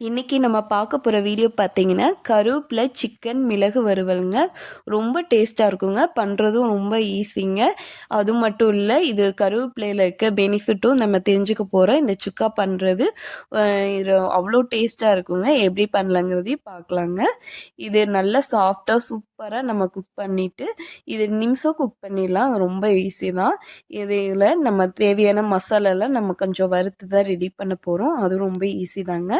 இன்றைக்கி நம்ம பார்க்க போகிற வீடியோ பார்த்தீங்கன்னா கருவேப்பிலை சிக்கன் மிளகு வறுவலுங்க. ரொம்ப டேஸ்ட்டாக இருக்குங்க, பண்ணுறதும் ரொம்ப ஈஸிங்க. அது மட்டும் இல்லை, இது கருவேப்பிலையில் இருக்க பெனிஃபிட்டும் நம்ம தெரிஞ்சுக்க போகிறோம். இந்த சுக்கா பண்ணுறது இது அவ்வளோ டேஸ்ட்டாக இருக்குங்க. எப்படி பண்ணலாங்கிறதையும் பார்க்கலாங்க. இது நல்லா சாஃப்டாக சூப்பராக நம்ம குக் பண்ணிவிட்டு இது நிமிஷம் குக் பண்ணிடலாம், ரொம்ப ஈஸி தான். இதில் நம்ம தேவையான மசாலாலாம் நம்ம கொஞ்சம் வறுத்து தான் ரெடி பண்ண போகிறோம், அது ரொம்ப ஈஸி தாங்க.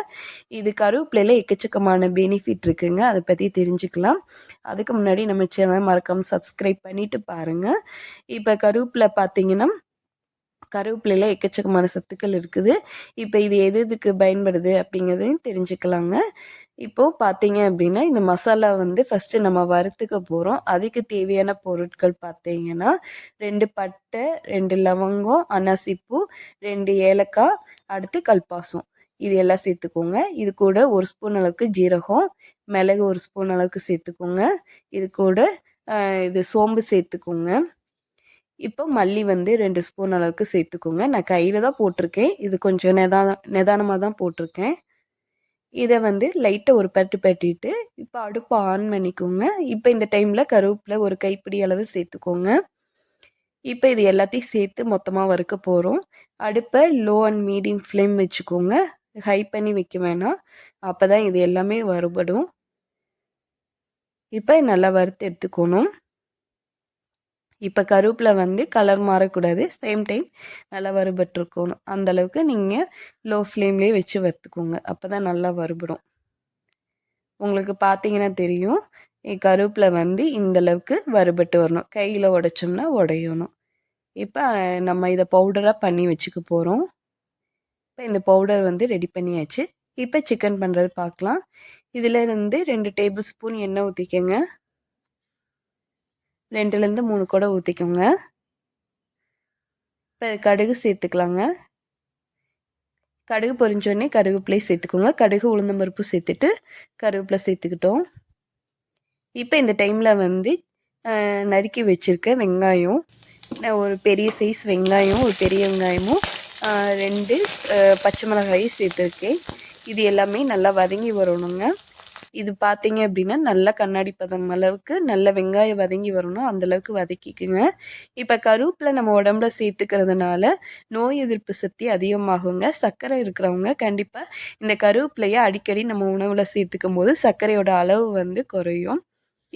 இது கருவேப்பிலையில் எக்கச்சக்கமான பெனிஃபிட் இருக்குங்க, அதை பற்றி தெரிஞ்சுக்கலாம். அதுக்கு முன்னாடி நம்ம சேனல் மறக்காமல் சப்ஸ்கிரைப் பண்ணிவிட்டு பாருங்கள். இப்போ கருவேப்பிலை பார்த்தீங்கன்னா கருவேப்பிலையில் எக்கச்சக்கமான சத்துக்கள் இருக்குது. இப்போ இது எது எதுக்கு பயன்படுது அப்படிங்கிறதையும் தெரிஞ்சுக்கலாங்க. இப்போது பார்த்தீங்க அப்படின்னா இந்த மசாலா ஃபஸ்ட்டு நம்ம வறுத்துக்க போகிறோம். அதுக்கு தேவையான பொருட்கள் பார்த்தீங்கன்னா 2 பட்டை, 2 லவங்கம், அன்னாசிப்பூ, 2 ஏலக்காய், அடுத்து கல்பாசம், இது எல்லாம் சேர்த்துக்கோங்க. இது கூட 1 ஸ்பூன் அளவுக்கு ஜீரகம், மிளகு 1 ஸ்பூன் அளவுக்கு சேர்த்துக்கோங்க. இது கூட இது சோம்பு சேர்த்துக்கோங்க. இப்போ மல்லி 2 ஸ்பூன் அளவுக்கு சேர்த்துக்கோங்க. நான் கையில் தான் போட்டிருக்கேன், இது கொஞ்சம் நிதானமாக தான் போட்டிருக்கேன். இதை லைட்டாக ஒரு பட்டு பட்டிட்டு இப்போ அடுப்பை ஆன் பண்ணிக்கோங்க. இப்போ இந்த டைமில் கருவேப்பிலை ஒரு கைப்பிடி அளவு சேர்த்துக்கோங்க. இப்போ இது எல்லாத்தையும் சேர்த்து மொத்தமாக வறுக்க போகிறோம். அடுப்பை லோ அண்ட் மீடியம் ஃப்ளேம் வச்சுக்கோங்க, ஹை பண்ணி வைக்க வேணாம், அப்போ தான் இது எல்லாமே வறுபடும். இப்போ நல்லா வறுத்து எடுத்துக்கணும். இப்போ கருவேப்பிலை கலர் மாறக்கூடாது, சேம் டைம் நல்லா வறுபட்டுருக்கணும். அந்தளவுக்கு நீங்கள் லோ ஃப்ளேம்லேயே வச்சு வறுத்துக்கோங்க, அப்போ தான் நல்லா வறுபடும். உங்களுக்கு பார்த்தீங்கன்னா தெரியும், கருவேப்பிலை இந்தளவுக்கு வறுபட்டு வரணும், கையில் உடைச்சோம்னா உடையணும். இப்போ நம்ம இதை பவுடராக பண்ணி வச்சுக்க போகிறோம். இப்போ இந்த பவுடர் ரெடி பண்ணியாச்சு. இப்போ சிக்கன் பண்ணுறது பார்க்கலாம். இதில் 2 டேபிள் ஸ்பூன் எண்ணெய் ஊற்றிக்கோங்க. 2லேருந்து 3 கூட ஊற்றிக்கோங்க. இப்போ கடுகு சேர்த்துக்கலாங்க. கடுகு பொரிஞ்சோடனே கருவேப்பிலை சேர்த்துக்கோங்க. கடுகு உளுந்தம் பருப்பு சேர்த்துட்டு கருவேப்பிலை சேர்த்துக்கிட்டோம். இப்போ இந்த டைமில் நறுக்கி வச்சுருக்க வெங்காயம், ஒரு பெரிய சைஸ் வெங்காயம், ஒரு பெரிய வெங்காயமும் 2 பச்சை மிளகாயும் சேர்த்துருக்கேன். இது எல்லாமே நல்லா வதங்கி வரணுங்க. இது பார்த்தீங்க அப்படின்னா நல்லா கண்ணாடி பதம் அளவுக்கு நல்ல வெங்காயம் வதங்கி வரணும், அந்தளவுக்கு வதக்கிக்குங்க. இப்போ கருவேப்பிலை நம்ம உடம்புல சேர்த்துக்கிறதுனால நோய் எதிர்ப்பு சக்தி அதிகமாகுங்க. சர்க்கரை இருக்கிறவங்க கண்டிப்பாக இந்த கருவேப்பிலையை அடிக்கடி நம்ம உணவில் சேர்த்துக்கும் போது சர்க்கரையோட அளவு குறையும்.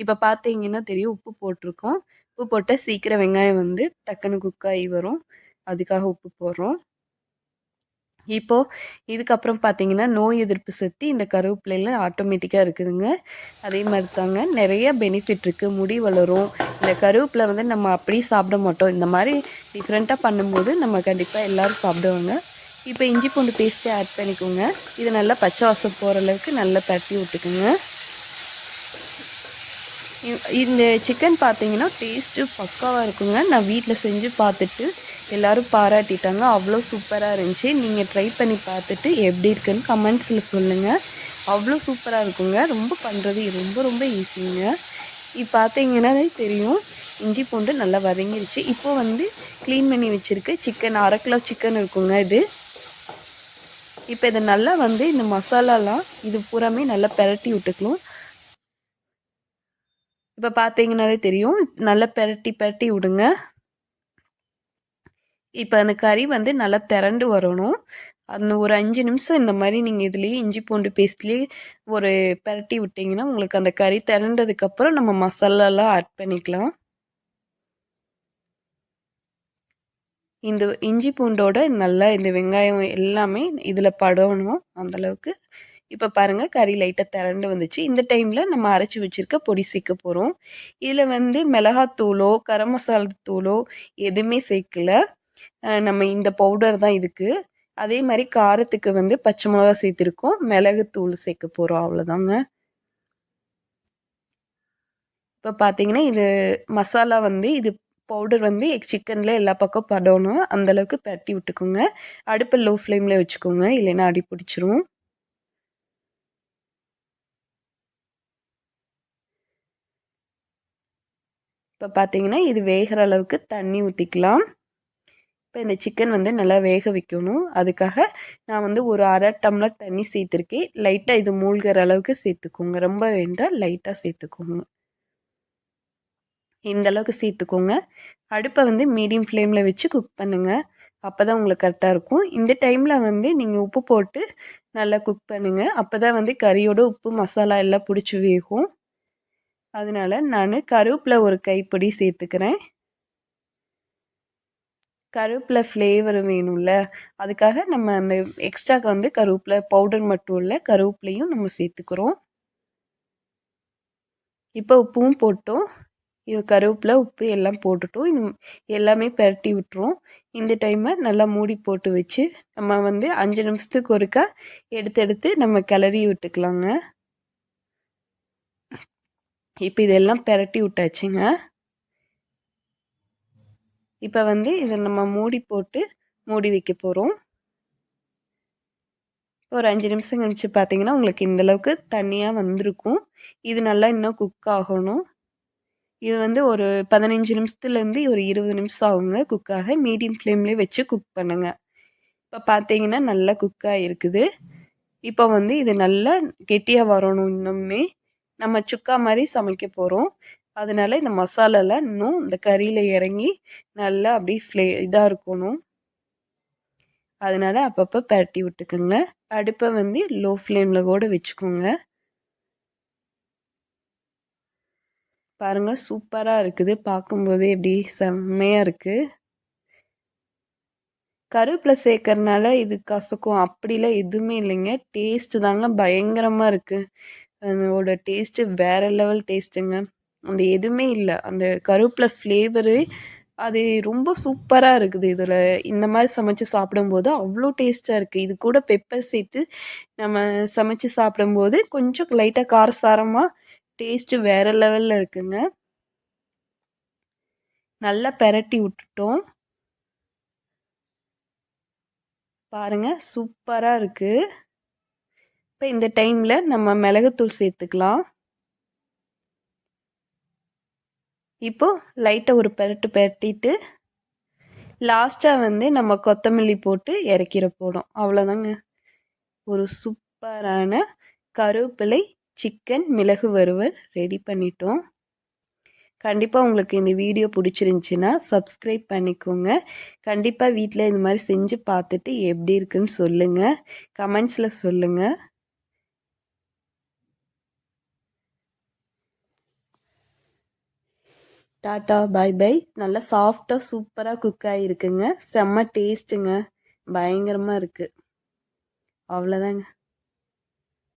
இப்போ பார்த்தீங்கன்னா தெரியும், உப்பு போட்டிருக்கோம். உப்பு போட்டால் சீக்கிரம் வெங்காயம் டக்குன்னு குக் ஆகி வரும், அதுக்காக உப்பு போடுறோம். இப்போது இதுக்கப்புறம் பார்த்தீங்கன்னா நோய் எதிர்ப்பு சக்தி இந்த கருவேப்பிலையில் ஆட்டோமேட்டிக்காக இருக்குதுங்க. அதே மாதிரி தாங்க நிறைய பெனிஃபிட் இருக்குது, முடி வளரும். இந்த கருவேப்பிலை நம்ம அப்படியே சாப்பிட மாட்டோம், இந்த மாதிரி டிஃப்ரெண்ட்டாக பண்ணும்போது நம்ம கண்டிப்பாக எல்லோரும் சாப்பிடுவாங்க. இப்போ இஞ்சி பூண்டு பேஸ்ட்டை ஆட் பண்ணிக்கோங்க. இது நல்லா பச்சை வாசம் போகிற அளவுக்கு நல்லா பரட்டி விட்டுக்குங்க. இந்த சிக்கன் பார்த்தீங்கன்னா டேஸ்ட்டு பக்காவாக இருக்குங்க. நான் வீட்டில் செஞ்சு பார்த்துட்டு எல்லோரும் பாராட்டிட்டாங்க, அவ்வளோ சூப்பராக இருந்துச்சு. நீங்கள் ட்ரை பண்ணி பார்த்துட்டு எப்படி இருக்குன்னு கமெண்ட்ஸில் சொல்லுங்கள். அவ்வளோ சூப்பராக இருக்குங்க. ரொம்ப பண்ணுறது ரொம்ப ரொம்ப ஈஸிங்க. இப்போ பார்த்தீங்கன்னா தெரியும், இஞ்சி பூண்டு நல்லா வதங்கிடுச்சு. இப்போது க்ளீன் பண்ணி வச்சுருக்க சிக்கன் 1/2 கிலோ சிக்கன் இருக்குங்க இது. இப்போ இதை நல்லா இந்த மசாலாலாம் இது பூராமே நல்லா பெரட்டி விட்டுக்கலாம். இப்போ பார்த்தீங்கன்னாலே தெரியும், நல்லா பெரட்டி பெரட்டி விடுங்க. இப்போ அந்த கறி நல்லா திரண்டு வரணும். அந்த ஒரு 5 நிமிஷம் இந்த மாதிரி நீங்கள் இதுலேயே இஞ்சி பூண்டு பேஸ்ட்லேயே ஒரு பெரட்டி விட்டிங்கன்னா உங்களுக்கு அந்த கறி திரண்டதுக்கப்புறம் நம்ம மசாலாலாம் ஆட் பண்ணிக்கலாம். இந்த இஞ்சி பூண்டோட நல்லா இந்த வெங்காயம் எல்லாமே இதில் படணும் அந்தளவுக்கு. இப்போ பாருங்கள், கறி லைட்டாக திரண்டு வந்துச்சு. இந்த டைமில் நம்ம அரைச்சி வச்சுருக்க பொடி சேர்க்க போகிறோம். இதில் மிளகாத்தூளோ கரம் மசாலா தூளோ எதுவுமே சேர்க்கல, நம்ம இந்த பவுடர் தான் இதுக்கு. அதே மாதிரி காரத்துக்கு பச்சை மிளகா சேர்த்துருக்கோம், மிளகுத்தூள் சேர்க்க போகிறோம், அவ்வளோதாங்க. இப்போ பார்த்தீங்கன்னா இது மசாலா இது பவுடர் சிக்கனில் எல்லா பக்கம் படணும், அந்தளவுக்கு பரட்டி விட்டுக்கோங்க. அடுப்பை லோ ஃப்ளேமில் வச்சுக்கோங்க, இல்லைன்னா அடி பிடிச்சிரும். இப்போ பார்த்தீங்கன்னா இது வேகிற அளவுக்கு தண்ணி ஊற்றிக்கலாம். இப்போ இந்த சிக்கன் வந்து நல்லா வேக வைக்கணும். அதுக்காக நான் வந்து ஒரு 1/2 டம்ளர் தண்ணி சேர்த்துருக்கேன். லைட்டாக இது மூழ்கிற அளவுக்கு சேர்த்துக்கோங்க. ரொம்ப வேண்டாம், லைட்டாக சேர்த்துக்கோங்க. இந்த அளவுக்கு சேர்த்துக்கோங்க. அடுப்பை வந்து மீடியம் ஃப்ளேமில் வச்சு குக் பண்ணுங்கள். அப்போ தான் உங்களுக்கு கரெக்டாக இருக்கும். இந்த டைமில் வந்து நீங்கள் உப்பு போட்டு நல்லா குக் பண்ணுங்கள். அப்போ தான் வந்து கறியோட உப்பு மசாலா எல்லாம் பிடிச்சி வேகும். அதனால் நான் கருவேப்பிலை ஒரு கைப்பிடி சேர்த்துக்கிறேன். கருவேப்பிலை ஃப்ளேவர் வேணும்ல, அதுக்காக நம்ம அந்த எக்ஸ்ட்ராக்கு வந்து கருவேப்பிலை பவுடர் மட்டும் இல்லை, கருவேப்பிலையும் நம்ம சேர்த்துக்கிறோம். இப்போ உப்பும் போட்டோம். இது கருவேப்பிலை உப்பு எல்லாம் போட்டுட்டோம். இது எல்லாமே பெரட்டி விட்டுரும். இந்த டைமை நல்லா மூடி போட்டு வச்சு நம்ம வந்து 5 நிமிஷத்துக்கு ஒருக்கா எடுத்து எடுத்து நம்ம கிளறி விட்டுக்கலாங்க. இப்போ இதெல்லாம் பெரட்டி விட்டாச்சுங்க. இப்போ வந்து இதை நம்ம மூடி போட்டு மூடி வைக்க போகிறோம். ஒரு 5 நிமிஷம் கழிச்சு பார்த்தீங்கன்னா உங்களுக்கு இந்தளவுக்கு தண்ணியாக வந்திருக்கும். இது நல்லா இன்னும் குக் ஆகணும். இது வந்து ஒரு 15 நிமிஷத்துலேருந்து ஒரு 20 நிமிஷம் ஆகுங்க குக்காக. மீடியம் ஃப்ளேம்லேயே வச்சு குக் பண்ணுங்கள். இப்போ பார்த்தீங்கன்னா நல்லா குக் ஆகிருக்குது. இப்போ வந்து இது நல்லா கெட்டியாக வரணும். இன்னுமே நம்ம சுக்கா மாதிரி சமைக்க போகிறோம். அதனால் இந்த மசாலாலாம் இன்னும் இந்த கறியில் இறங்கி நல்லா அப்படியே இதாக இருக்கணும். அதனால் அப்பப்போ பரட்டி விட்டுக்குங்க. அடுப்பை வந்து லோ ஃப்ளேமில் கூட வச்சுக்கோங்க. பாருங்கள் சூப்பராக இருக்குது. பார்க்கும்போதே எப்படி செம்மையாக இருக்குது. கருவேப்பிலை சேர்க்கறனால இது கசக்கும் அப்படிலாம் எதுவுமே இல்லைங்க. டேஸ்ட்டு தாங்க பயங்கரமாக இருக்குது. அதோட டேஸ்ட்டு வேறு லெவல் டேஸ்ட்டுங்க. அந்த எதுவுமே இல்லை. அந்த கருவேப்பிலை ஃப்ளேவரு அது ரொம்ப சூப்பராக இருக்குது. இதில் இந்த மாதிரி சமைச்சு சாப்பிடும்போது அவ்வளோ டேஸ்ட்டாக இருக்குது. இது கூட பெப்பர் சேர்த்து நம்ம சமைச்சு சாப்பிடும்போது கொஞ்சம் லைட்டாக காரசாரமாக டேஸ்ட்டு வேறு லெவலில் இருக்குங்க. நல்லா பெரட்டி விட்டுட்டோம். பாருங்கள் சூப்பராக இருக்குது. இப்போ இந்த டைமில் நம்ம மிளகுத்தூள் சேர்த்துக்கலாம். இப்போது லைட்டாக ஒரு பெரட்டிட்டு லாஸ்ட்டாக வந்து நம்ம கொத்தமல்லி போட்டு இறக்கிற போடும். அவ்வளோதாங்க. ஒரு சூப்பரான கருவேப்பிலை சிக்கன் மிளகு வறுவல் ரெடி பண்ணிட்டோம். கண்டிப்பாக உங்களுக்கு இந்த வீடியோ பிடிச்சிருந்துச்சின்னா சப்ஸ்கிரைப் பண்ணிக்கோங்க. கண்டிப்பாக வீட்டில் இந்த மாதிரி செஞ்சு பார்த்துட்டு எப்படி இருக்குன்னு சொல்லுங்கள். கமெண்ட்ஸில் சொல்லுங்கள். Tata bye bye. நல்லா சாஃப்டாக சூப்பராக குக் ஆகிருக்குங்க. செம்ம டேஸ்ட்டுங்க. பயங்கரமாக இருக்குது. அவ்வளோதாங்க.